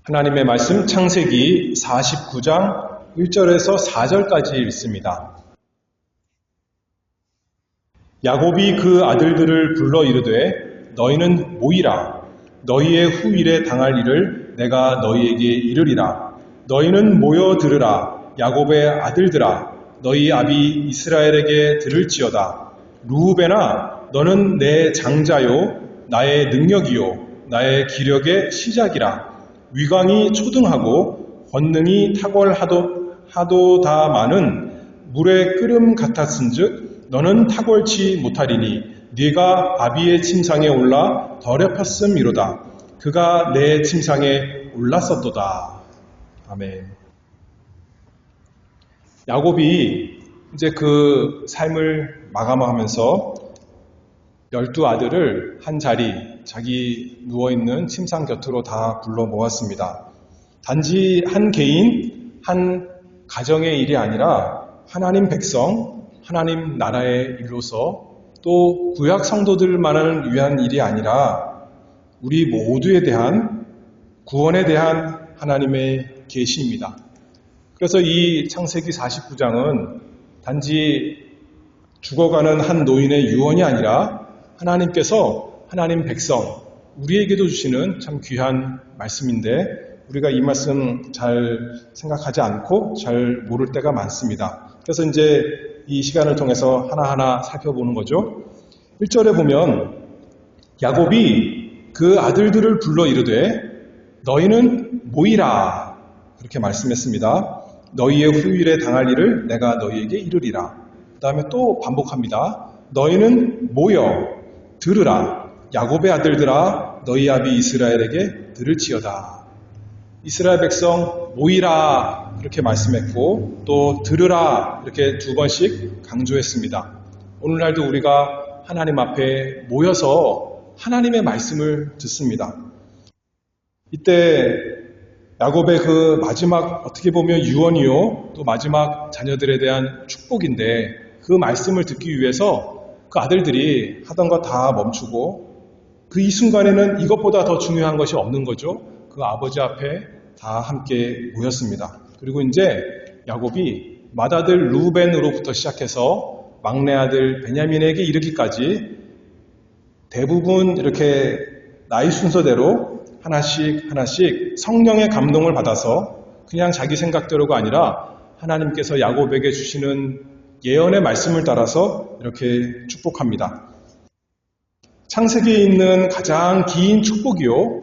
하나님의 말씀 창세기 49장 1절에서 4절까지 읽습니다. 야곱이 그 아들들을 불러 이르되 너희는 모이라. 너희의 후일에 당할 일을 내가 너희에게 이르리라. 너희는 모여 들으라. 야곱의 아들들아, 너희 아비 이스라엘에게 들을지어다. 루우벤아, 너는 내 장자요 나의 능력이요 나의 기력의 시작이라. 위광이 초등하고 권능이 탁월하도다마는 물의 끓음 같았은즉 너는 탁월치 못하리니 네가 아비의 침상에 올라 더럽혔음이로다. 그가 내 침상에 올랐었도다. 아멘. 야곱이 이제 그 삶을 마감하면서 12아들을 한 자리, 자기 누워있는 침상 곁으로 다 불러 모았습니다. 단지 한 개인, 한 가정의 일이 아니라 하나님 백성, 하나님 나라의 일로서 또 구약 성도들만을 위한 일이 아니라 우리 모두에 대한 구원에 대한 하나님의 계시입니다. 그래서 이 창세기 49장은 단지 죽어가는 한 노인의 유언이 아니라 하나님께서 하나님 백성, 우리에게도 주시는 참 귀한 말씀인데 우리가 이 말씀 잘 생각하지 않고 잘 모를 때가 많습니다. 그래서 이제 이 시간을 통해서 하나하나 살펴보는 거죠. 1절에 보면 야곱이 그 아들들을 불러 이르되 너희는 모이라 그렇게 말씀했습니다. 너희의 후일에 당할 일을 내가 너희에게 이르리라. 그 다음에 또 반복합니다. 너희는 모여 들으라. 야곱의 아들들아, 너희 아비 이스라엘에게 들을지어다. 이스라엘 백성 모이라 이렇게 말씀했고 또 들으라 이렇게 두 번씩 강조했습니다. 오늘날도 우리가 하나님 앞에 모여서 하나님의 말씀을 듣습니다. 이때 야곱의 그 마지막 어떻게 보면 유언이요 또 마지막 자녀들에 대한 축복인데 그 말씀을 듣기 위해서 그 아들들이 하던 거 다 멈추고 그 이 순간에는 이것보다 더 중요한 것이 없는 거죠. 그 아버지 앞에 다 함께 모였습니다. 그리고 이제 야곱이 맏아들 루벤으로부터 시작해서 막내 아들 베냐민에게 이르기까지 대부분 이렇게 나이 순서대로 하나씩 성령의 감동을 받아서 그냥 자기 생각대로가 아니라 하나님께서 야곱에게 주시는 예언의 말씀을 따라서 이렇게 축복합니다. 창세기에 있는 가장 긴 축복이요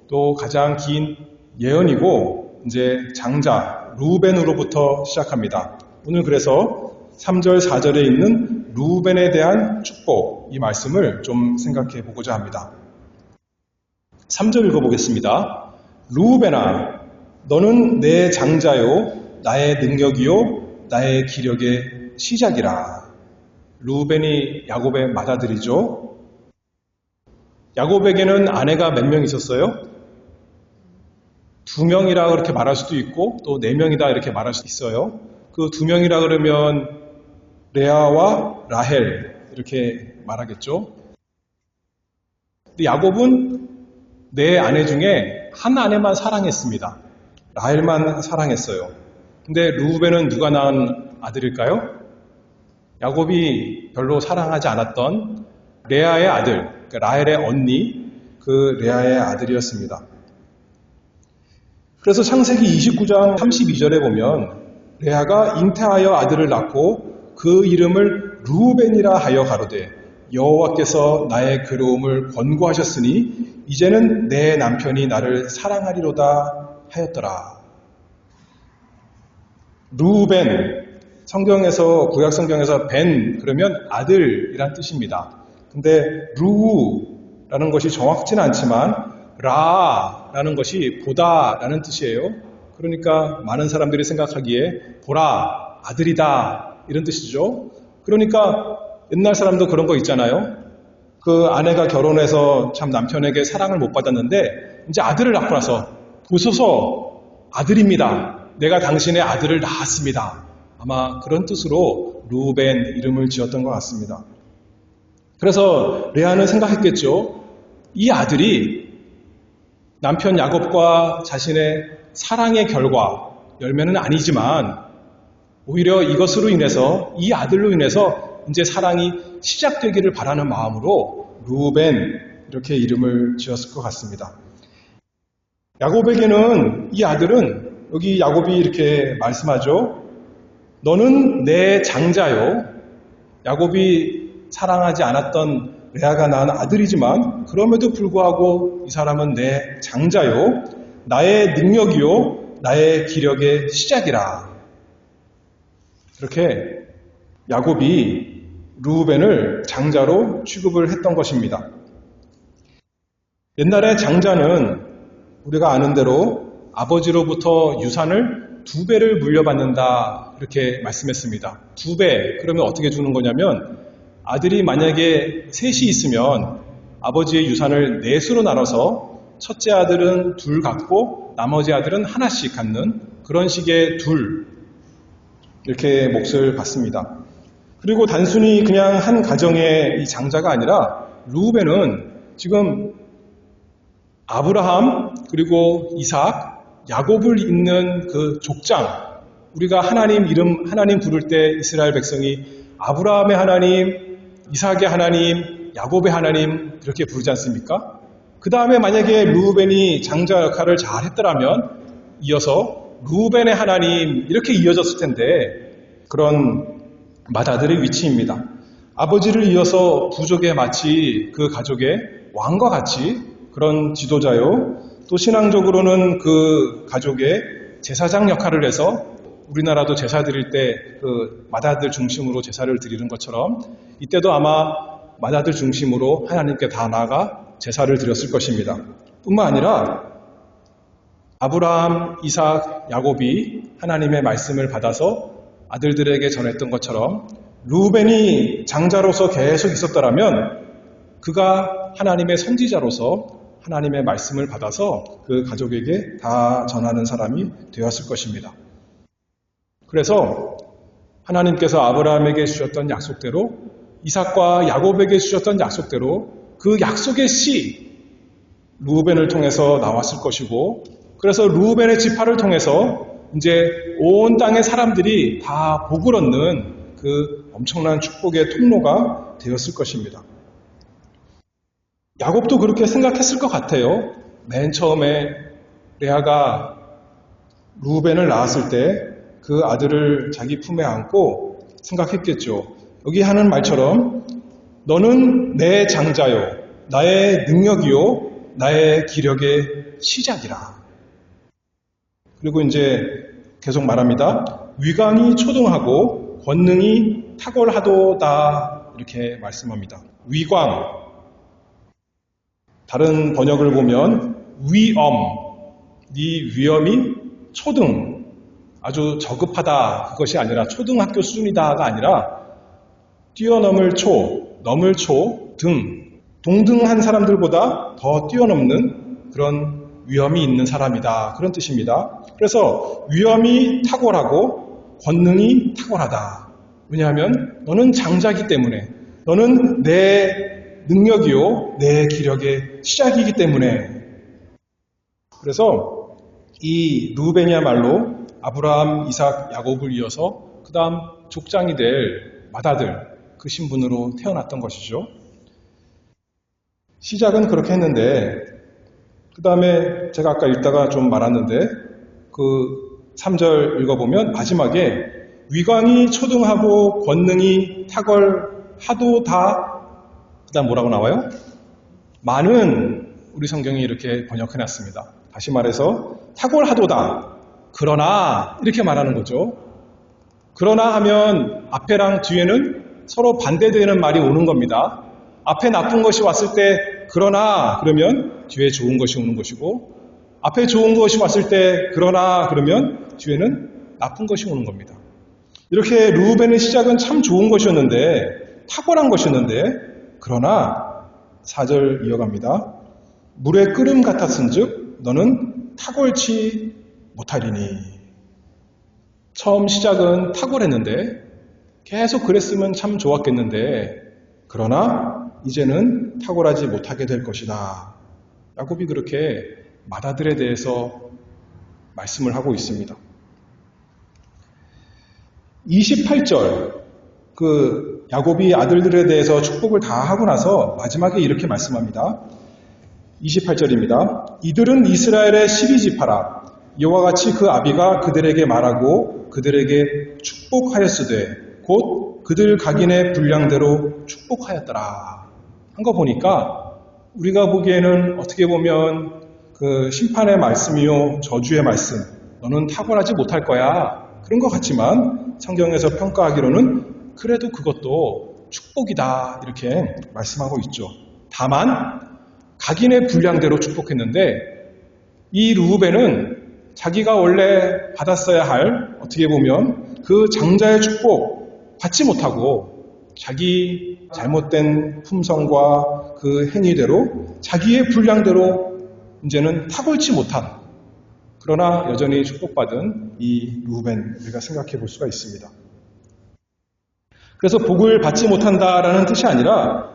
또 가장 긴 예언이고 이제 장자 루벤으로부터 시작합니다. 오늘 그래서 3절 4절에 있는 루벤에 대한 축복 이 말씀을 좀 생각해 보고자 합니다. 3절 읽어보겠습니다. 루벤아, 너는 내 장자요 나의 능력이요 나의 기력의 시작이라. 루벤이 야곱의 맏아들이죠. 야곱에게는 아내가 몇 명 있었어요? 2명이라 그렇게 말할 수도 있고 또 4명이다 이렇게 말할 수도 있어요. 그 2명이라 그러면 레아와 라헬 이렇게 말하겠죠. 근데 야곱은 4아내 중에 한 아내만 사랑했습니다. 라헬만 사랑했어요. 근데 루벤은 누가 낳은 아들일까요? 야곱이 별로 사랑하지 않았던 레아의 아들, 그러니까 라헬의 언니, 그 레아의 아들이었습니다. 그래서 창세기 29장 32절에 보면 레아가 잉태하여 아들을 낳고 그 이름을 루벤이라 하여 가로되 여호와께서 나의 괴로움을 권고하셨으니 이제는 내 남편이 나를 사랑하리로다 하였더라. 루벤, 성경에서 구약 성경에서 벤 그러면 아들이란 뜻입니다. 근데 루라는 것이 정확지는 않지만 라라는 것이 보다라는 뜻이에요. 그러니까 많은 사람들이 생각하기에 보라 아들이다 이런 뜻이죠. 그러니까 옛날 사람도 그런 거 있잖아요. 그 아내가 결혼해서 참 남편에게 사랑을 못 받았는데 이제 아들을 낳고 나서 보소서 아들입니다. 내가 당신의 아들을 낳았습니다. 아마 그런 뜻으로 루벤 이름을 지었던 것 같습니다. 그래서 레아는 생각했겠죠. 이 아들이 남편 야곱과 자신의 사랑의 결과, 열매는 아니지만 오히려 이것으로 인해서, 이 아들로 인해서 이제 사랑이 시작되기를 바라는 마음으로 루벤 이렇게 이름을 지었을 것 같습니다. 야곱에게는 이 아들은, 여기 야곱이 이렇게 말씀하죠. 너는 내 장자요. 야곱이 사랑하지 않았던 레아가 낳은 아들이지만 그럼에도 불구하고 이 사람은 내 장자요. 나의 능력이요. 나의 기력의 시작이라. 그렇게 야곱이 르우벤을 장자로 취급을 했던 것입니다. 옛날에 장자는 우리가 아는 대로 아버지로부터 유산을 2배를 물려받는다 이렇게 말씀했습니다. 2배. 그러면 어떻게 주는 거냐면 아들이 만약에 셋이 있으면 아버지의 유산을 4수로 나눠서 첫째 아들은 2 갖고 나머지 아들은 하나씩 갖는 그런 식의 이렇게 몫을 받습니다. 그리고 단순히 그냥 한 가정의 이 장자가 아니라 르우벤은 지금 아브라함 그리고 이삭, 야곱을 잇는 그 족장, 우리가 하나님 이름 하나님 부를 때 이스라엘 백성이 아브라함의 하나님, 이삭의 하나님, 야곱의 하나님 그렇게 부르지 않습니까? 그 다음에 만약에 르우벤이 장자 역할을 잘 했더라면 이어서 르우벤의 하나님 이렇게 이어졌을 텐데 그런 맏아들의 위치입니다. 아버지를 이어서 부족에 마치 그 가족의 왕과 같이 그런 지도자요. 또 신앙적으로는 그 가족의 제사장 역할을 해서 우리나라도 제사 드릴 때 그 맏아들 중심으로 제사를 드리는 것처럼 이때도 아마 맏아들 중심으로 하나님께 다 나아가 제사를 드렸을 것입니다. 뿐만 아니라 아브라함, 이삭, 야곱이 하나님의 말씀을 받아서 아들들에게 전했던 것처럼 르우벤이 장자로서 계속 있었더라면 그가 하나님의 선지자로서 하나님의 말씀을 받아서 그 가족에게 다 전하는 사람이 되었을 것입니다. 그래서 하나님께서 아브라함에게 주셨던 약속대로 이삭과 야곱에게 주셨던 약속대로 그 약속의 씨 르우벤을 통해서 나왔을 것이고 그래서 르우벤의 지파를 통해서 이제 온 땅의 사람들이 다 복을 얻는 그 엄청난 축복의 통로가 되었을 것입니다. 야곱도 그렇게 생각했을 것 같아요. 맨 처음에 레아가 르우벤을 낳았을 때 그 아들을 자기 품에 안고 생각했겠죠. 여기 하는 말처럼 너는 내 장자요, 나의 능력이요, 나의 기력의 시작이라. 그리고 이제 계속 말합니다. 위강이 초등하고 권능이 탁월하도다 이렇게 말씀합니다. 위광, 다른 번역을 보면 위엄, 네 위엄이 초등, 아주 저급하다 그것이 아니라 초등학교 수준이다가 아니라 뛰어넘을 초, 넘을 초, 등, 동등한 사람들보다 더 뛰어넘는 그런 위엄이 있는 사람이다 그런 뜻입니다. 그래서 위엄이 탁월하고 권능이 탁월하다. 왜냐하면 너는 장자이기 때문에 너는 내 능력이요 내 기력의 시작이기 때문에. 그래서 이 르우벤이야말로 아브라함, 이삭, 야곱을 이어서 그 다음 족장이 될 맏아들 그 신분으로 태어났던 것이죠. 시작은 그렇게 했는데 그 다음에 제가 아까 읽다가 좀 말았는데 그 3절 읽어보면 마지막에 위광이 초등하고 권능이 탁월하도다 그 다음 뭐라고 나와요? 많은 우리 성경이 이렇게 번역해놨습니다. 다시 말해서 탁월하도다 그러나 이렇게 말하는 거죠. 그러나 하면 앞에랑 뒤에는 서로 반대되는 말이 오는 겁니다. 앞에 나쁜 것이 왔을 때 그러나 그러면 뒤에 좋은 것이 오는 것이고 앞에 좋은 것이 왔을 때 그러나 그러면 뒤에는 나쁜 것이 오는 겁니다. 이렇게 르우벤의 시작은 참 좋은 것이었는데 탁월한 것이었는데 그러나 4절 이어갑니다. 물의 끓음 같았은즉 너는 탁월치 못하리니. 처음 시작은 탁월했는데 계속 그랬으면 참 좋았겠는데 그러나 이제는 탁월하지 못하게 될 것이다. 야곱이 그렇게 맏아들에 대해서 말씀을 하고 있습니다. 28절, 야곱이 아들들에 대해서 축복을 다 하고 나서 마지막에 이렇게 말씀합니다. 28절입니다. 이들은 이스라엘의 12지파라. 이와 같이 그 아비가 그들에게 말하고 그들에게 축복하였으되 곧 그들 각인의 분량대로 축복하였더라. 한 거 보니까 우리가 보기에는 어떻게 보면 그 심판의 말씀이요 저주의 말씀, 너는 탁월하지 못할 거야, 그런 것 같지만 성경에서 평가하기로는 그래도 그것도 축복이다 이렇게 말씀하고 있죠. 다만 각인의 분량대로 축복했는데 이 르우벤은 자기가 원래 받았어야 할, 어떻게 보면 그 장자의 축복 받지 못하고 자기 잘못된 품성과 그 행위대로 자기의 분량대로 이제는 탁월치 못한, 그러나 여전히 축복받은 이 르우벤, 우리가 생각해 볼 수가 있습니다. 그래서 복을 받지 못한다라는 뜻이 아니라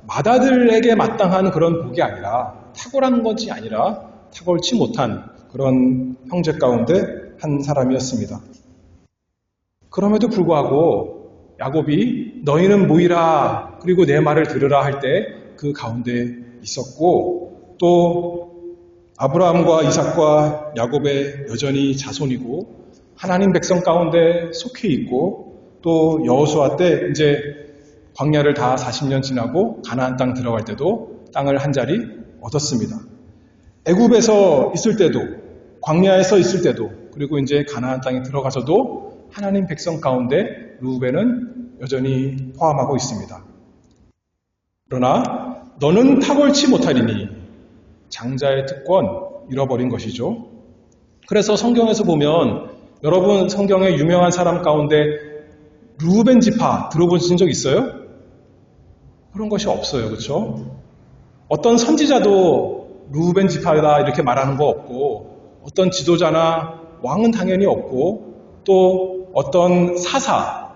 맏아들에게 마땅한 그런 복이 아니라, 탁월한 것이 아니라 탁월치 못한 그런 형제 가운데 한 사람이었습니다. 그럼에도 불구하고 야곱이 너희는 모이라 그리고 내 말을 들으라 할 때 그 가운데 있었고, 또 아브라함과 이삭과 야곱의 여전히 자손이고 하나님 백성 가운데 속해 있고, 또 여호수아 때 이제 광야를 다 40년 지나고 가나안 땅 들어갈 때도 땅을 한 자리 얻었습니다. 애굽에서 있을 때도, 광야에서 있을 때도, 그리고 이제 가나안 땅에 들어가서도 하나님 백성 가운데 르우벤은 여전히 포함하고 있습니다. 그러나 너는 탁월치 못하리니, 장자의 특권 잃어버린 것이죠. 그래서 성경에서 보면 여러분 성경의 유명한 사람 가운데 르우벤 지파 들어보신 적 있어요? 그런 것이 없어요. 그렇죠? 어떤 선지자도 르우벤 지파다 이렇게 말하는 거 없고, 어떤 지도자나 왕은 당연히 없고, 또 어떤 사사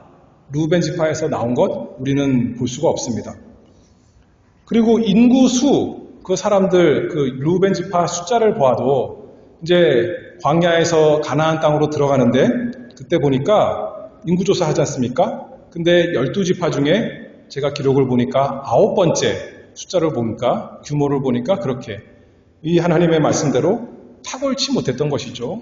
르우벤 지파에서 나온 것 우리는 볼 수가 없습니다. 그리고 인구수, 그 사람들, 그 르우벤 지파 숫자를 보아도 이제 광야에서 가나안 땅으로 들어가는데 그때 보니까 인구조사 하지 않습니까? 근데 12지파 중에 제가 기록을 보니까 9번째 숫자를 보니까, 규모를 보니까 그렇게 이 하나님의 말씀대로 탁월치 못했던 것이죠.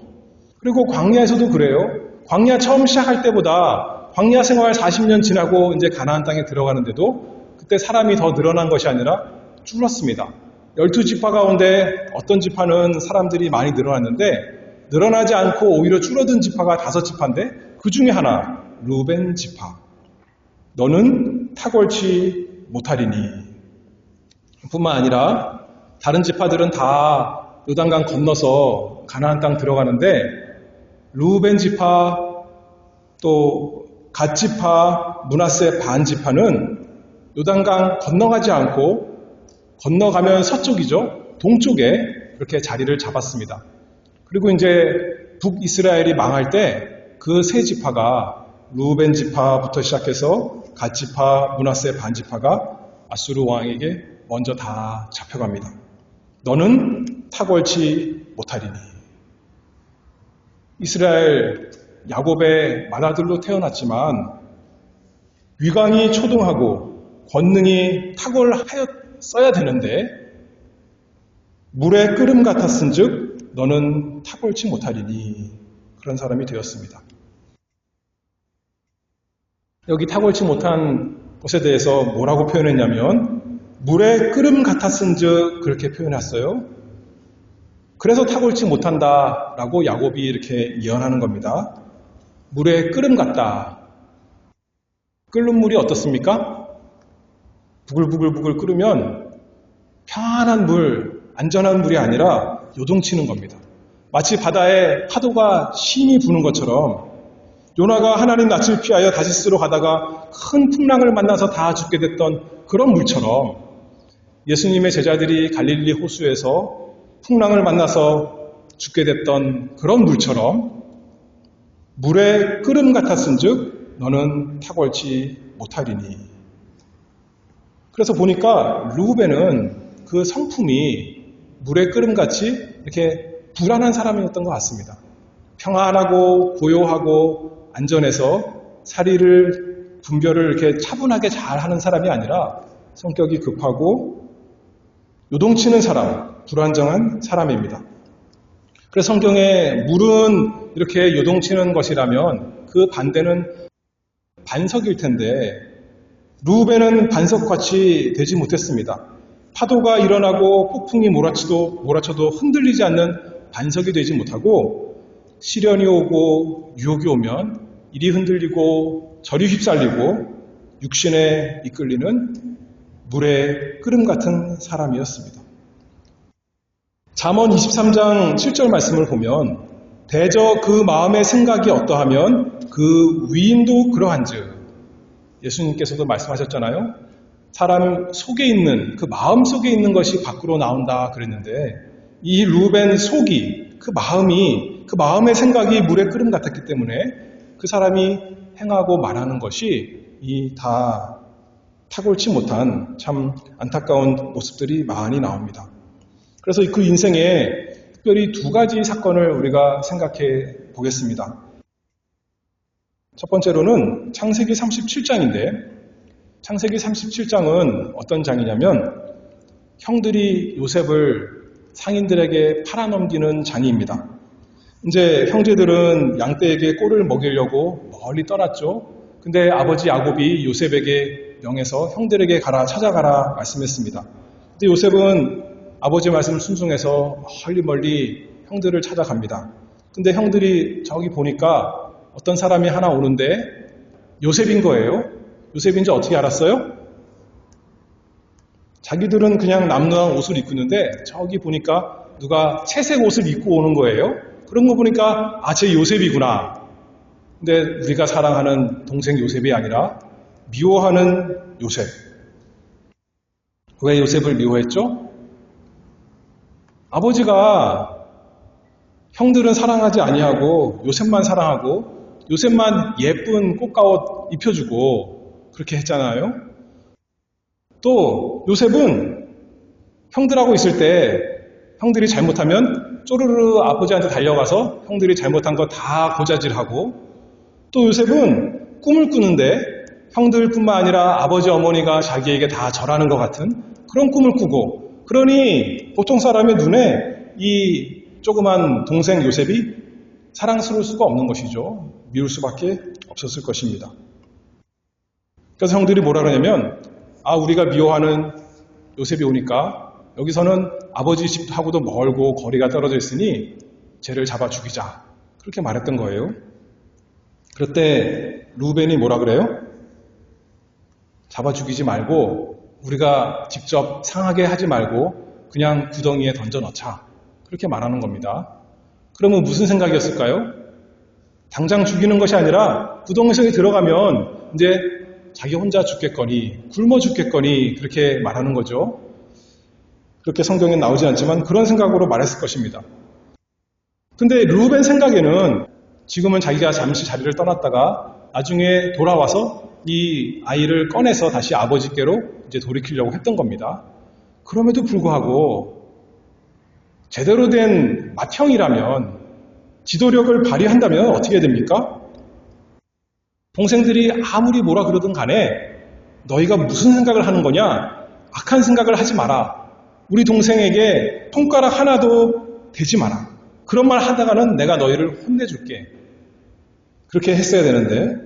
그리고 광야에서도 그래요. 광야 처음 시작할 때보다 광야 생활 40년 지나고 이제 가나안 땅에 들어가는데도 그때 사람이 더 늘어난 것이 아니라 줄었습니다. 12지파 가운데 어떤 지파는 사람들이 많이 늘어났는데 늘어나지 않고 오히려 줄어든 지파가 5지파인데 그 중에 하나 르우벤 지파. 너는 탁월치 못하리니. 뿐만 아니라 다른 지파들은 다 요단강 건너서 가나안 땅 들어가는데 르우벤 지파, 또 갓 지파, 므낫세 반 지파는 요단강 건너가지 않고 건너가면 서쪽이죠. 동쪽에 그렇게 자리를 잡았습니다. 그리고 이제 북이스라엘이 망할 때 그 세 지파가 르우벤 지파부터 시작해서 갓 지파, 므낫세 반 지파가 아수르 왕에게 먼저 다 잡혀갑니다. 너는 탁월치 못하리니. 이스라엘 야곱의 맏아들로 태어났지만 위강이 초등하고 권능이 탁월하였어야 되는데 물의 끓음 같았은즉 너는 탁월치 못하리니, 그런 사람이 되었습니다. 여기 탁월치 못한 것에 대해서 뭐라고 표현했냐면 물의 끓음 같았은즉 그렇게 표현했어요. 그래서 탁월치 못한다라고 야곱이 이렇게 예언하는 겁니다. 물의 끓음 같다. 끓는 물이 어떻습니까? 부글부글부글 끓으면 편안한 물, 안전한 물이 아니라 요동치는 겁니다. 마치 바다에 파도가 심히 부는 것처럼 요나가 하나님 낯을 피하여 다시스로 가다가 큰 풍랑을 만나서 다 죽게 됐던 그런 물처럼 예수님의 제자들이 갈릴리 호수에서 풍랑을 만나서 죽게 됐던 그런 물처럼 물의 끓음 같았은즉 너는 탁월치 못하리니. 그래서 보니까 르우벤은 그 성품이 물의 끓음같이 이렇게 불안한 사람이었던 것 같습니다. 평안하고 고요하고 안전해서 사리를 분별을 이렇게 차분하게 잘 하는 사람이 아니라 성격이 급하고 요동치는 사람, 불안정한 사람입니다. 그래서 성경에 물은 이렇게 요동치는 것이라면 그 반대는 반석일 텐데 루벤은 반석같이 되지 못했습니다. 파도가 일어나고 폭풍이 몰아쳐도 흔들리지 않는 반석이 되지 못하고 시련이 오고 유혹이 오면 이리 흔들리고 저리 휩쓸리고 육신에 이끌리는 물의 끓음 같은 사람이었습니다. 잠언 23장 7절 말씀을 보면 대저 그 마음의 생각이 어떠하면 그 위인도 그러한즉 예수님께서도 말씀하셨잖아요. 사람 속에 있는 그 마음 속에 있는 것이 밖으로 나온다 그랬는데 이 루벤 속이 그 마음의 생각이 물의 끓음 같았기 때문에 그 사람이 행하고 말하는 것이 이 다 탁월치 못한 참 안타까운 모습들이 많이 나옵니다. 그래서 그 인생에 특별히 두 가지 사건을 우리가 생각해 보겠습니다. 첫 번째로는 창세기 37장인데 창세기 37장은 어떤 장이냐면 형들이 요셉을 상인들에게 팔아넘기는 장입니다. 이제 형제들은 양떼에게 꼴을 먹이려고 멀리 떠났죠. 근데 아버지 야곱이 요셉에게 명해서 형들에게 찾아가라 말씀했습니다. 근데 요셉은 아버지 말씀 순종해서 멀리 형들을 찾아갑니다. 근데 형들이 저기 보니까 어떤 사람이 하나 오는데 요셉인 거예요. 요셉인지 어떻게 알았어요? 자기들은 그냥 남루한 옷을 입고 있는데 저기 보니까 누가 채색 옷을 입고 오는 거예요. 그런 거 보니까 쟤 요셉이구나. 근데 우리가 사랑하는 동생 요셉이 아니라 미워하는 요셉. 왜 요셉을 미워했죠? 아버지가 형들은 사랑하지 아니하고 요셉만 사랑하고 요셉만 예쁜 꽃가옷 입혀주고 그렇게 했잖아요. 또 요셉은 형들하고 있을 때 형들이 잘못하면 쪼르르 아버지한테 달려가서 형들이 잘못한 거 다 고자질하고 또 요셉은 꿈을 꾸는데 형들뿐만 아니라 아버지 어머니가 자기에게 다 절하는 것 같은 그런 꿈을 꾸고 그러니 보통 사람의 눈에 이 조그만 동생 요셉이 사랑스러울 수가 없는 것이죠. 미울 수밖에 없었을 것입니다. 그래서 형들이 뭐라 그러냐면 우리가 미워하는 요셉이 오니까 여기서는 아버지 집하고도 멀고 거리가 떨어져 있으니 쟤를 잡아 죽이자. 그렇게 말했던 거예요. 그럴 때 루벤이 뭐라 그래요? 잡아 죽이지 말고 우리가 직접 상하게 하지 말고 그냥 구덩이에 던져 넣자. 그렇게 말하는 겁니다. 그러면 무슨 생각이었을까요? 당장 죽이는 것이 아니라 구덩이에 들어가면 이제 자기 혼자 죽겠거니 굶어 죽겠거니 그렇게 말하는 거죠. 그렇게 성경에 나오지 않지만 그런 생각으로 말했을 것입니다. 근데 루벤 생각에는 지금은 자기가 잠시 자리를 떠났다가 나중에 돌아와서 이 아이를 꺼내서 다시 아버지께로 이제 돌이키려고 했던 겁니다. 그럼에도 불구하고 제대로 된 맏형이라면 지도력을 발휘한다면 어떻게 됩니까? 동생들이 아무리 뭐라 그러든 간에 너희가 무슨 생각을 하는 거냐? 악한 생각을 하지 마라. 우리 동생에게 손가락 하나도 대지 마라. 그런 말 하다가는 내가 너희를 혼내줄게. 그렇게 했어야 되는데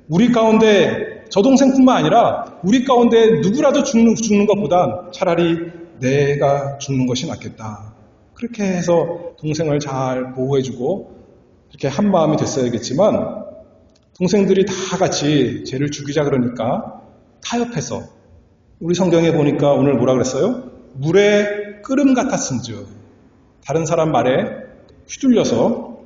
우리 가운데 저 동생뿐만 아니라 우리 가운데 누구라도 죽는 것보단 차라리 내가 죽는 것이 낫겠다. 그렇게 해서 동생을 잘 보호해주고 이렇게 한 마음이 됐어야겠지만 동생들이 다 같이 쟤를 죽이자 그러니까 타협해서 우리 성경에 보니까 오늘 뭐라 그랬어요? 물에 끓음 같았은즉 다른 사람 말에 휘둘려서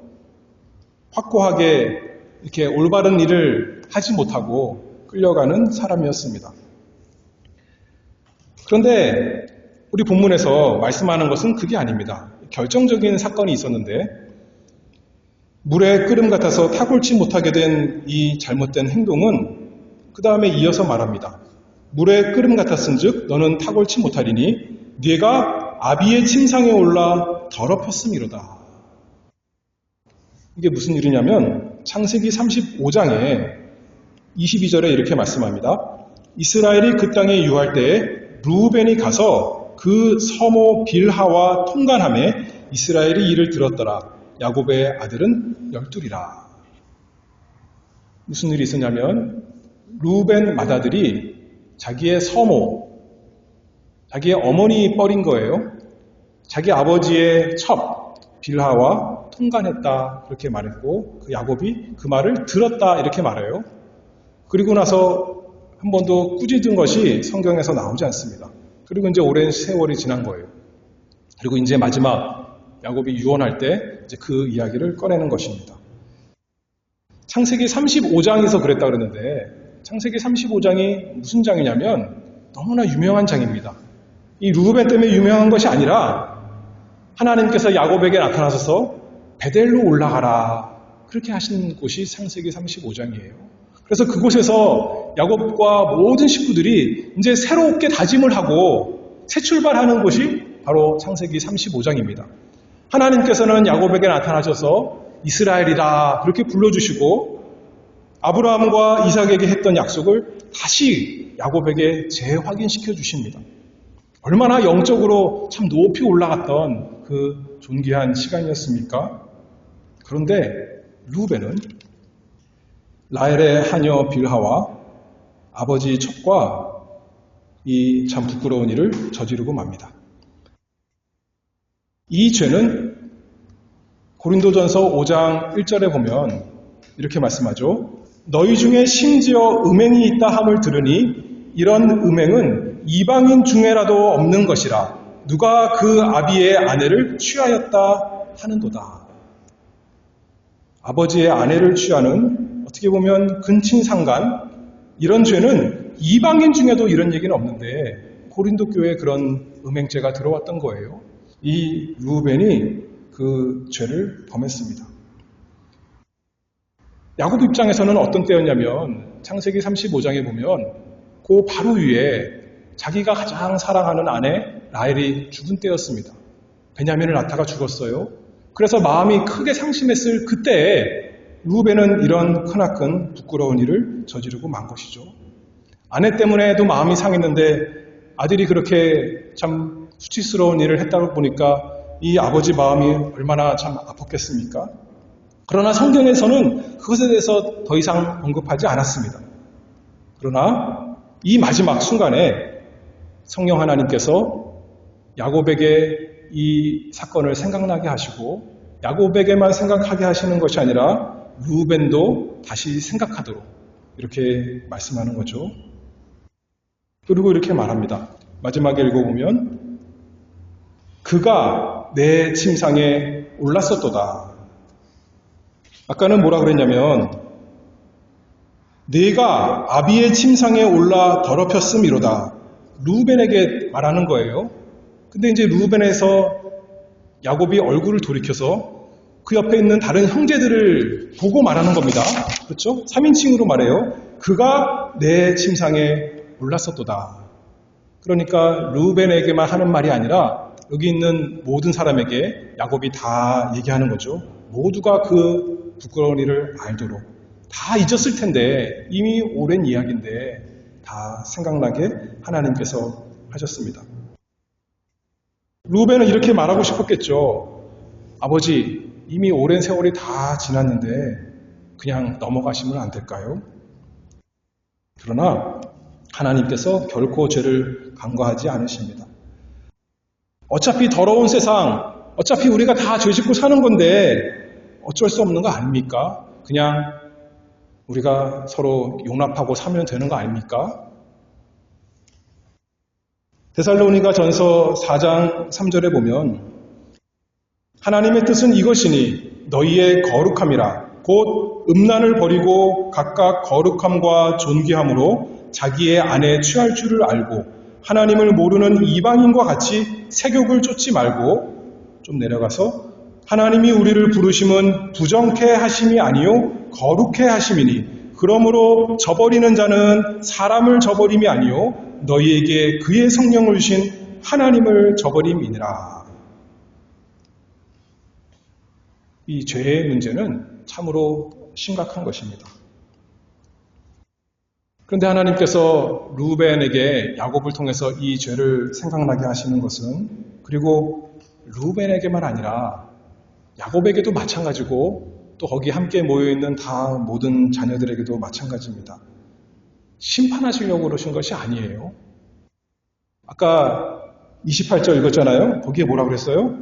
확고하게 이렇게 올바른 일을 하지 못하고 끌려가는 사람이었습니다. 그런데 우리 본문에서 말씀하는 것은 그게 아닙니다. 결정적인 사건이 있었는데 물에 끓음 같아서 탁월치 못하게 된 이 잘못된 행동은 그 다음에 이어서 말합니다. 물에 끓음 같았은즉 너는 탁월치 못하리니 네가 아비의 침상에 올라 더럽혔음이로다. 이게 무슨 일이냐면 창세기 35장에 22절에 이렇게 말씀합니다. 이스라엘이 그 땅에 유할 때에 르우벤이 가서 그 서모 빌하와 통간함에 이스라엘이 이를 들었더라. 야곱의 아들은 12이라. 무슨 일이 있었냐면 르우벤 맏아들이 자기의 서모, 자기의 어머니 뻘인 거예요. 자기 아버지의 첩 빌하와 통간했다 그렇게 말했고 그 야곱이 그 말을 들었다 이렇게 말해요. 그리고 나서 한 번도 꾸짖은 것이 성경에서 나오지 않습니다. 그리고 이제 오랜 세월이 지난 거예요. 그리고 이제 마지막 야곱이 유언할 때 이제 그 이야기를 꺼내는 것입니다. 창세기 35장에서 그랬다 그랬는데 창세기 35장이 무슨 장이냐면 너무나 유명한 장입니다. 이 르우벤 때문에 유명한 것이 아니라 하나님께서 야곱에게 나타나셔서 베델로 올라가라 그렇게 하신 곳이 창세기 35장이에요. 그래서 그곳에서 야곱과 모든 식구들이 이제 새롭게 다짐을 하고 새 출발하는 곳이 바로 창세기 35장입니다. 하나님께서는 야곱에게 나타나셔서 이스라엘이라 그렇게 불러주시고 아브라함과 이삭에게 했던 약속을 다시 야곱에게 재확인시켜 주십니다. 얼마나 영적으로 참 높이 올라갔던 그 존귀한 시간이었습니까? 그런데 르우벤은 라헬의 하녀 빌하와 아버지 첩과 이 참 부끄러운 일을 저지르고 맙니다. 이 죄는 고린도전서 5장 1절에 보면 이렇게 말씀하죠. 너희 중에 심지어 음행이 있다 함을 들으니 이런 음행은 이방인 중에라도 없는 것이라 누가 그 아비의 아내를 취하였다 하는도다. 아버지의 아내를 취하는 어떻게 보면 근친상간 이런 죄는 이방인 중에도 이런 얘기는 없는데 고린도 교회에 그런 음행죄가 들어왔던 거예요. 이 르우벤이 그 죄를 범했습니다. 야곱 입장에서는 어떤 때였냐면 창세기 35장에 보면 그 바로 위에 자기가 가장 사랑하는 아내 라헬이 죽은 때였습니다. 베냐민을 낳다가 죽었어요. 그래서 마음이 크게 상심했을 그때에 르우벤은 이런 크나큰 부끄러운 일을 저지르고 만 것이죠. 아내 때문에도 마음이 상했는데 아들이 그렇게 참 수치스러운 일을 했다고 보니까 이 아버지 마음이 얼마나 참 아팠겠습니까? 그러나 성경에서는 그것에 대해서 더 이상 언급하지 않았습니다. 그러나 이 마지막 순간에 성령 하나님께서 야곱에게 이 사건을 생각나게 하시고 야곱에게만 생각하게 하시는 것이 아니라 르우벤도 다시 생각하도록 이렇게 말씀하는 거죠. 그리고 이렇게 말합니다. 마지막에 읽어보면 그가 내 침상에 올랐었도다. 아까는 뭐라 그랬냐면 네가 아비의 침상에 올라 더럽혔음이로다. 르우벤에게 말하는 거예요. 근데 이제 르우벤에서 야곱이 얼굴을 돌이켜서 그 옆에 있는 다른 형제들을 보고 말하는 겁니다. 그렇죠? 3인칭으로 말해요. 그가 내 침상에 올랐었도다. 그러니까 르우벤에게만 하는 말이 아니라 여기 있는 모든 사람에게 야곱이 다 얘기하는 거죠. 모두가 그 부끄러운 일을 알도록. 다 잊었을 텐데 이미 오랜 이야기인데 다 생각나게 하나님께서 하셨습니다. 르우벤은 이렇게 말하고 싶었겠죠. 아버지, 이미 오랜 세월이 다 지났는데 그냥 넘어가시면 안 될까요? 그러나 하나님께서 결코 죄를 간과하지 않으십니다. 어차피 더러운 세상, 어차피 우리가 다 죄 짓고 사는 건데 어쩔 수 없는 거 아닙니까? 그냥 우리가 서로 용납하고 사면 되는 거 아닙니까? 데살로니가 전서 4장 3절에 보면 하나님의 뜻은 이것이니 너희의 거룩함이라 곧 음란을 버리고 각각 거룩함과 존귀함으로 자기의 아내 취할 줄을 알고 하나님을 모르는 이방인과 같이 세욕을 쫓지 말고 좀 내려가서 하나님이 우리를 부르심은 부정케 하심이 아니요 거룩케 하심이니 그러므로 저버리는 자는 사람을 저버림이 아니요 너희에게 그의 성령을 주신 하나님을 저버림이니라. 이 죄의 문제는 참으로 심각한 것입니다. 그런데 하나님께서 루벤에게 야곱을 통해서 이 죄를 생각나게 하시는 것은, 그리고 루벤에게만 아니라 야곱에게도 마찬가지고 또 거기 함께 모여있는 다 모든 자녀들에게도 마찬가지입니다. 심판하시려고 그러신 것이 아니에요. 아까 28절 읽었잖아요. 거기에 뭐라고 그랬어요?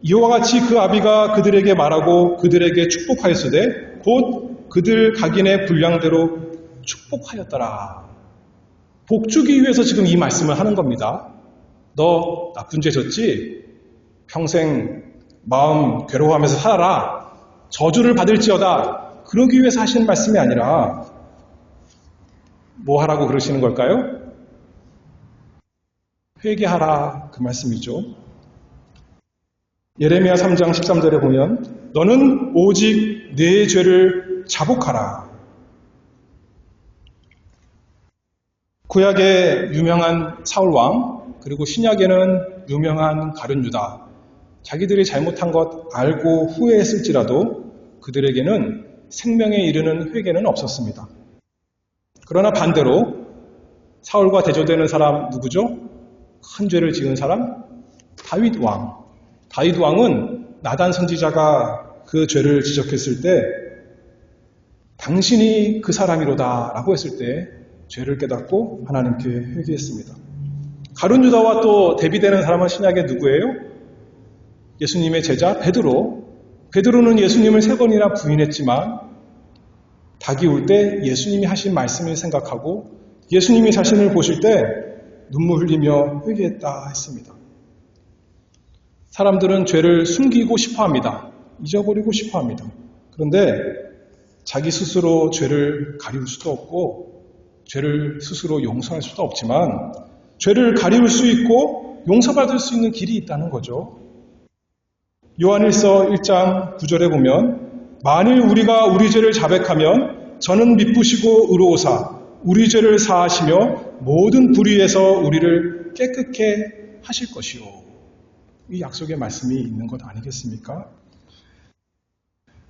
이와 같이 그 아비가 그들에게 말하고 그들에게 축복하였으되 곧 그들 각인의 분량대로 축복하였더라. 복주기 위해서 지금 이 말씀을 하는 겁니다. 너 나쁜 죄 졌지? 평생 마음 괴로워하면서 살아라. 저주를 받을지어다. 그러기 위해서 하시는 말씀이 아니라 뭐 하라고 그러시는 걸까요? 회개하라, 그 말씀이죠. 예레미야 3장 13절에 보면 너는 오직 내 죄를 자복하라. 구약의 유명한 사울왕, 그리고 신약에는 유명한 가룟 유다, 자기들이 잘못한 것 알고 후회했을지라도 그들에게는 생명에 이르는 회개는 없었습니다. 그러나 반대로 사울과 대조되는 사람 누구죠? 큰 죄를 지은 사람? 다윗 왕. 다윗 왕은 나단 선지자가 그 죄를 지적했을 때 당신이 그 사람이로다 라고 했을 때 죄를 깨닫고 하나님께 회개했습니다. 가룟 유다와 또 대비되는 사람은 신약에 누구예요? 예수님의 제자 베드로. 베드로는 예수님을 3번이나 부인했지만 닭이 울 때 예수님이 하신 말씀을 생각하고 예수님이 자신을 보실 때 눈물 흘리며 회개했다 했습니다. 사람들은 죄를 숨기고 싶어합니다. 잊어버리고 싶어합니다. 그런데 자기 스스로 죄를 가리울 수도 없고 죄를 스스로 용서할 수도 없지만 죄를 가리울 수 있고 용서받을 수 있는 길이 있다는 거죠. 요한일서 1장 9절에 보면 만일 우리가 우리 죄를 자백하면 저는 미쁘시고 의로우사 우리 죄를 사하시며 모든 불의에서 우리를 깨끗게 하실 것이요. 이 약속의 말씀이 있는 것 아니겠습니까?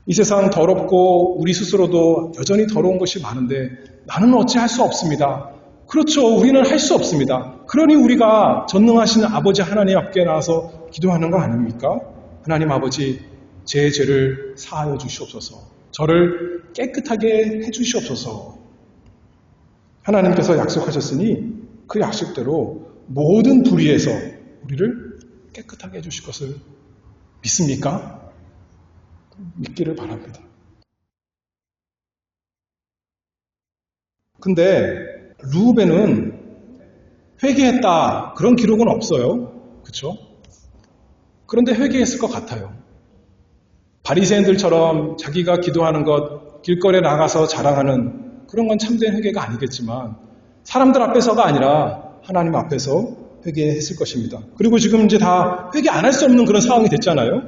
이 세상 더럽고 우리 스스로도 여전히 더러운 것이 많은데 나는 어찌할 수 없습니다. 그렇죠. 우리는 할 수 없습니다. 그러니 우리가 전능하신 아버지 하나님 앞에 나와서 기도하는 거 아닙니까? 하나님 아버지, 제 죄를 사하여 주시옵소서. 저를 깨끗하게 해 주시옵소서. 하나님께서 약속하셨으니 그 약속대로 모든 불의에서 우리를 깨끗하게 해주실 것을 믿습니까? 믿기를 바랍니다. 근데 루벤은 회개했다 그런 기록은 없어요. 그렇죠? 그런데 회개했을 것 같아요. 바리새인들처럼 자기가 기도하는 것 길거리에 나가서 자랑하는 그런 건 참된 회개가 아니겠지만 사람들 앞에서가 아니라 하나님 앞에서 회개했을 것입니다. 그리고 지금 이제 다 회개 안 할 수 없는 그런 상황이 됐잖아요.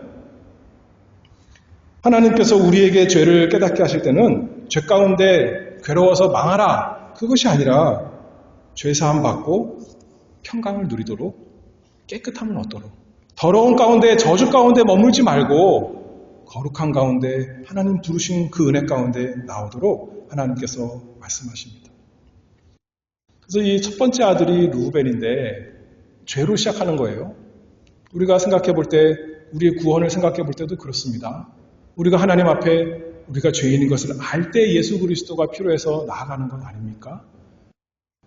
하나님께서 우리에게 죄를 깨닫게 하실 때는 죄 가운데 괴로워서 망하라 그것이 아니라 죄사함 받고 평강을 누리도록 깨끗함을 얻도록 더러운 가운데 저주 가운데 머물지 말고 거룩한 가운데 하나님 부르신 그 은혜 가운데 나오도록 하나님께서 말씀하십니다. 그래서 이 첫 번째 아들이 루벤인데 죄로 시작하는 거예요. 우리가 생각해 볼 때 우리의 구원을 생각해 볼 때도 그렇습니다. 우리가 하나님 앞에 우리가 죄인인 것을 알 때 예수 그리스도가 필요해서 나아가는 건 아닙니까?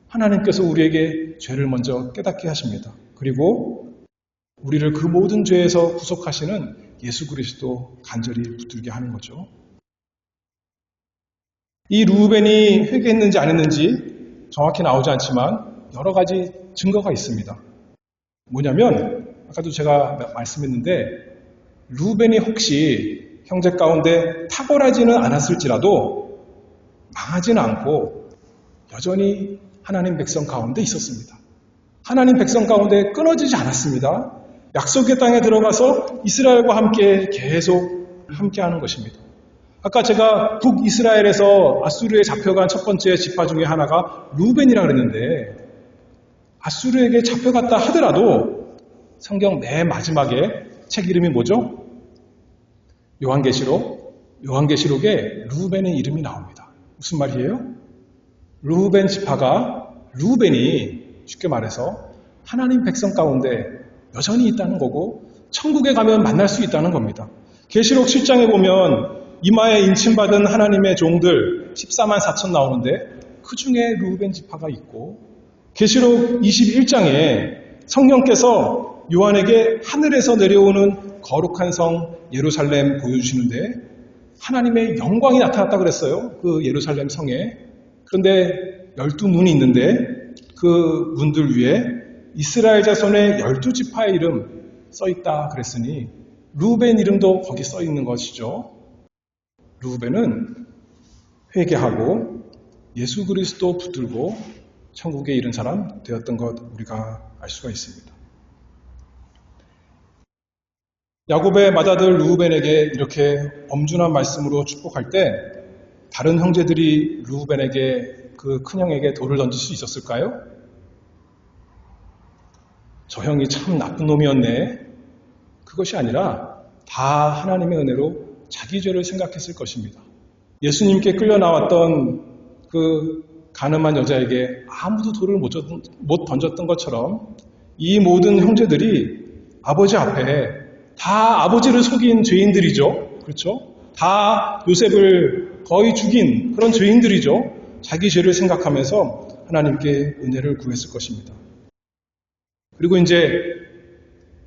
하나님께서 우리에게 죄를 먼저 깨닫게 하십니다. 그리고 우리를 그 모든 죄에서 구속하시는 예수 그리스도 간절히 붙들게 하는 거죠. 이 루벤이 회개했는지 안 했는지 정확히 나오지 않지만 여러 가지 증거가 있습니다. 뭐냐면 아까도 제가 말씀했는데 루벤이 혹시 형제 가운데 탁월하지는 않았을지라도 망하지는 않고 여전히 하나님 백성 가운데 있었습니다. 하나님 백성 가운데 끊어지지 않았습니다. 약속의 땅에 들어가서 이스라엘과 함께 계속 함께하는 것입니다. 아까 제가 북이스라엘에서 아수르에 잡혀간 첫 번째 지파 중에 하나가 루벤이라고 그랬는데 아수르에게 잡혀갔다 하더라도 성경 맨 마지막에 책 이름이 뭐죠? 요한계시록에 루벤의 이름이 나옵니다. 무슨 말이에요? 루벤 지파가 루벤이 쉽게 말해서 하나님 백성 가운데 여전히 있다는 거고 천국에 가면 만날 수 있다는 겁니다. 계시록 7장에 보면 이마에 인침받은 하나님의 종들 14만 4천 나오는데 그 중에 루벤 지파가 있고 계시록 21장에 성령께서 요한에게 하늘에서 내려오는 거룩한 성 예루살렘 보여주시는데 하나님의 영광이 나타났다 그랬어요. 그 예루살렘 성에. 그런데 12문이 있는데 그 문들 위에 이스라엘 자손의 12지파의 이름 써있다 그랬으니 루벤 이름도 거기 써있는 것이죠. 루벤은 회개하고 예수 그리스도 붙들고 천국에 이른 사람 되었던 것 우리가 알 수가 있습니다. 야곱의 맏아들 루벤에게 이렇게 엄중한 말씀으로 축복할 때 다른 형제들이 루벤에게 그 큰형에게 돌을 던질 수 있었을까요? 저 형이 참 나쁜 놈이었네. 그것이 아니라 다 하나님의 은혜로 자기 죄를 생각했을 것입니다. 예수님께 끌려 나왔던 그 가늠한 여자에게 아무도 돌을 못 던졌던 것처럼 이 모든 형제들이 아버지 앞에 다 아버지를 속인 죄인들이죠. 그렇죠? 다 요셉을 거의 죽인 그런 죄인들이죠. 자기 죄를 생각하면서 하나님께 은혜를 구했을 것입니다. 그리고 이제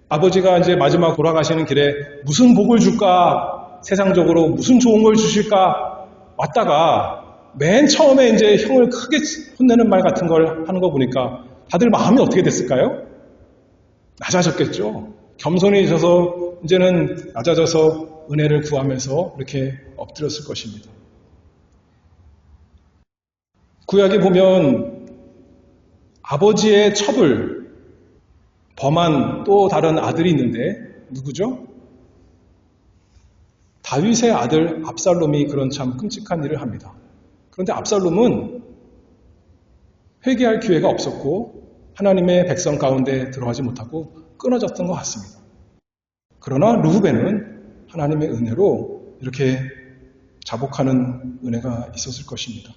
아버지가 이제 마지막 돌아가시는 길에 무슨 복을 줄까? 세상적으로 무슨 좋은 걸 주실까? 왔다가 맨 처음에 이제 형을 크게 혼내는 말 같은 걸 하는 거 보니까 다들 마음이 어떻게 됐을까요? 낮아졌겠죠. 겸손해져서 이제는 낮아져서 은혜를 구하면서 이렇게 엎드렸을 것입니다. 구약에 보면 아버지의 첩을 범한 또 다른 아들이 있는데 누구죠? 다윗의 아들 압살롬이 그런 참 끔찍한 일을 합니다. 그런데 압살롬은 회개할 기회가 없었고 하나님의 백성 가운데 들어가지 못하고 끊어졌던 것 같습니다. 그러나 루벤은 하나님의 은혜로 이렇게 자복하는 은혜가 있었을 것입니다.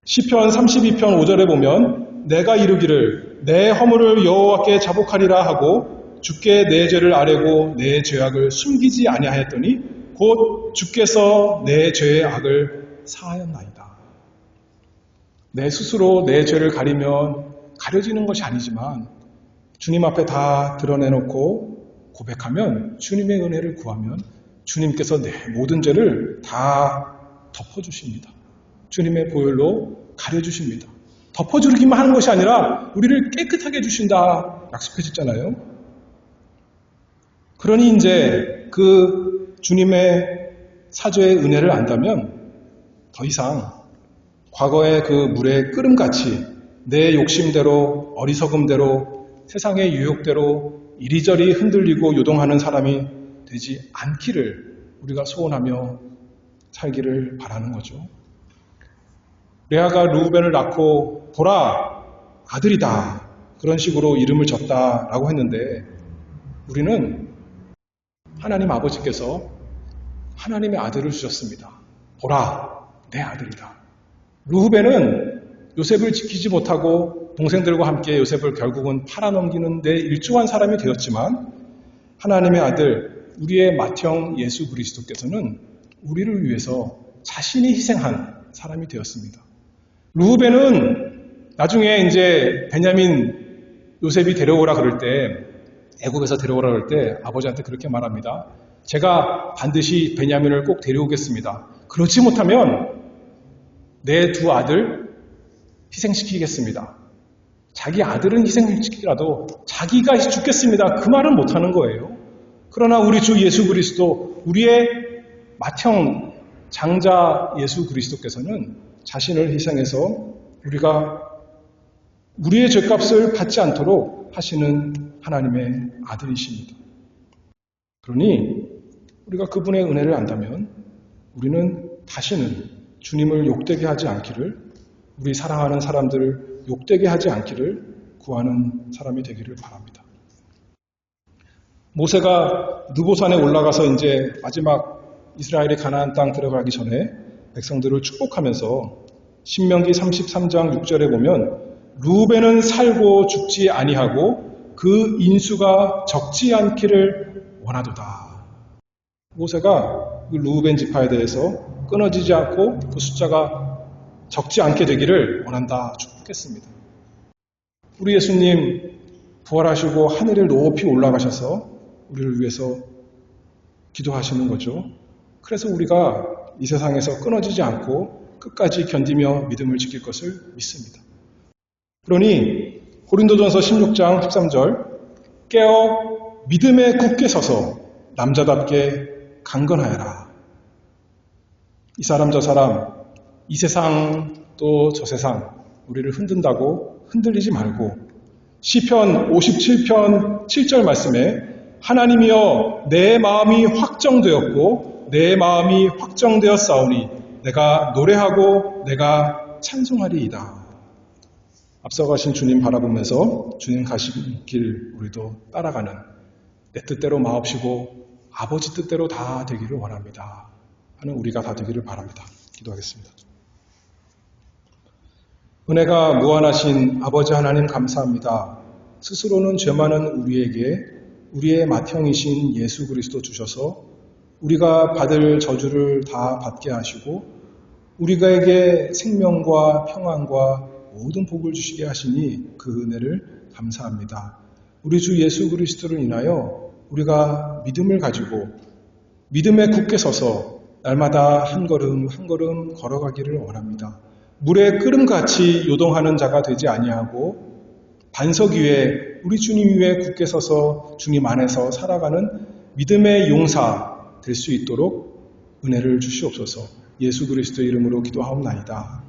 시편 32편 5절에 보면 내가 이르기를 내 허물을 여호와께 자복하리라 하고 주께 내 죄를 아뢰고 내 죄악을 숨기지 아니하였더니 곧 주께서 내 죄의 악을 사하였나이다. 내 스스로 내 죄를 가리면 가려지는 것이 아니지만 주님 앞에 다 드러내놓고 고백하면 주님의 은혜를 구하면 주님께서 내 모든 죄를 다 덮어주십니다. 주님의 보혈로 가려주십니다. 덮어주기만 하는 것이 아니라 우리를 깨끗하게 해주신다 약속해 주잖아요. 그러니 이제 그 주님의 사죄의 은혜를 안다면 더 이상 과거의 그 물의 끓음같이 내 욕심대로 어리석음대로 세상의 유혹대로 이리저리 흔들리고 요동하는 사람이 되지 않기를 우리가 소원하며 살기를 바라는 거죠. 레아가 루벤을 낳고 보라 아들이다 그런 식으로 이름을 졌다라고 했는데 우리는 하나님 아버지께서 하나님의 아들을 주셨습니다. 보라 내 아들이다. 루벤은 요셉을 지키지 못하고 동생들과 함께 요셉을 결국은 팔아넘기는 데 일조한 사람이 되었지만 하나님의 아들 우리의 맏형 예수 그리스도께서는 우리를 위해서 자신이 희생한 사람이 되었습니다. 루벤은 나중에 이제 베냐민 요셉이 데려오라 그럴 때 애굽에서 데려오라 그럴 때 아버지한테 그렇게 말합니다. 제가 반드시 베냐민을 꼭 데려오겠습니다. 그렇지 못하면 내 두 아들 희생시키겠습니다. 자기 아들은 희생시키더라도 자기가 죽겠습니다. 그 말은 못하는 거예요. 그러나 우리 주 예수 그리스도 우리의 맏형 장자 예수 그리스도께서는 자신을 희생해서 우리가 우리의 죄값을 받지 않도록 하시는 하나님의 아들이십니다. 그러니 우리가 그분의 은혜를 안다면 우리는 다시는 주님을 욕되게 하지 않기를 우리 사랑하는 사람들을 욕되게 하지 않기를 구하는 사람이 되기를 바랍니다. 모세가 느보산에 올라가서 이제 마지막 이스라엘이 가나안 땅 들어가기 전에 백성들을 축복하면서 신명기 33장 6절에 보면 루벤은 살고 죽지 아니하고 그 인수가 적지 않기를 원하도다. 모세가 그 루벤 지파에 대해서 끊어지지 않고 그 숫자가 적지 않게 되기를 원한다 축복했습니다. 우리 예수님 부활하시고 하늘을 높이 올라가셔서 우리를 위해서 기도하시는 거죠. 그래서 우리가 이 세상에서 끊어지지 않고 끝까지 견디며 믿음을 지킬 것을 믿습니다. 그러니 고린도전서 16장 13절 깨어 믿음에 굳게 서서 남자답게 강건하여라. 이 사람 저 사람 이 세상 또 저 세상 우리를 흔든다고 흔들리지 말고 시편 57편 7절 말씀에 하나님이여 내 마음이 확정되었고 내 마음이 확정되었사오니 내가 노래하고 내가 찬송하리이다. 앞서가신 주님 바라보면서 주님 가신 길 우리도 따라가는 내 뜻대로 마옵시고 아버지 뜻대로 다 되기를 원합니다 하는 우리가 다 되기를 바랍니다. 기도하겠습니다. 은혜가 무한하신 아버지 하나님 감사합니다. 스스로는 죄 많은 우리에게 우리의 맏형이신 예수 그리스도 주셔서 우리가 받을 저주를 다 받게 하시고 우리에게 생명과 평안과 모든 복을 주시게 하시니 그 은혜를 감사합니다. 우리 주 예수 그리스도를 인하여 우리가 믿음을 가지고 믿음에 굳게 서서 날마다 한 걸음 한 걸음 걸어가기를 원합니다. 물에 끓음같이 요동하는 자가 되지 아니하고 반석 위에 우리 주님 위에 굳게 서서 주님 안에서 살아가는 믿음의 용사 될 수 있도록 은혜를 주시옵소서. 예수 그리스도의 이름으로 기도하옵나이다.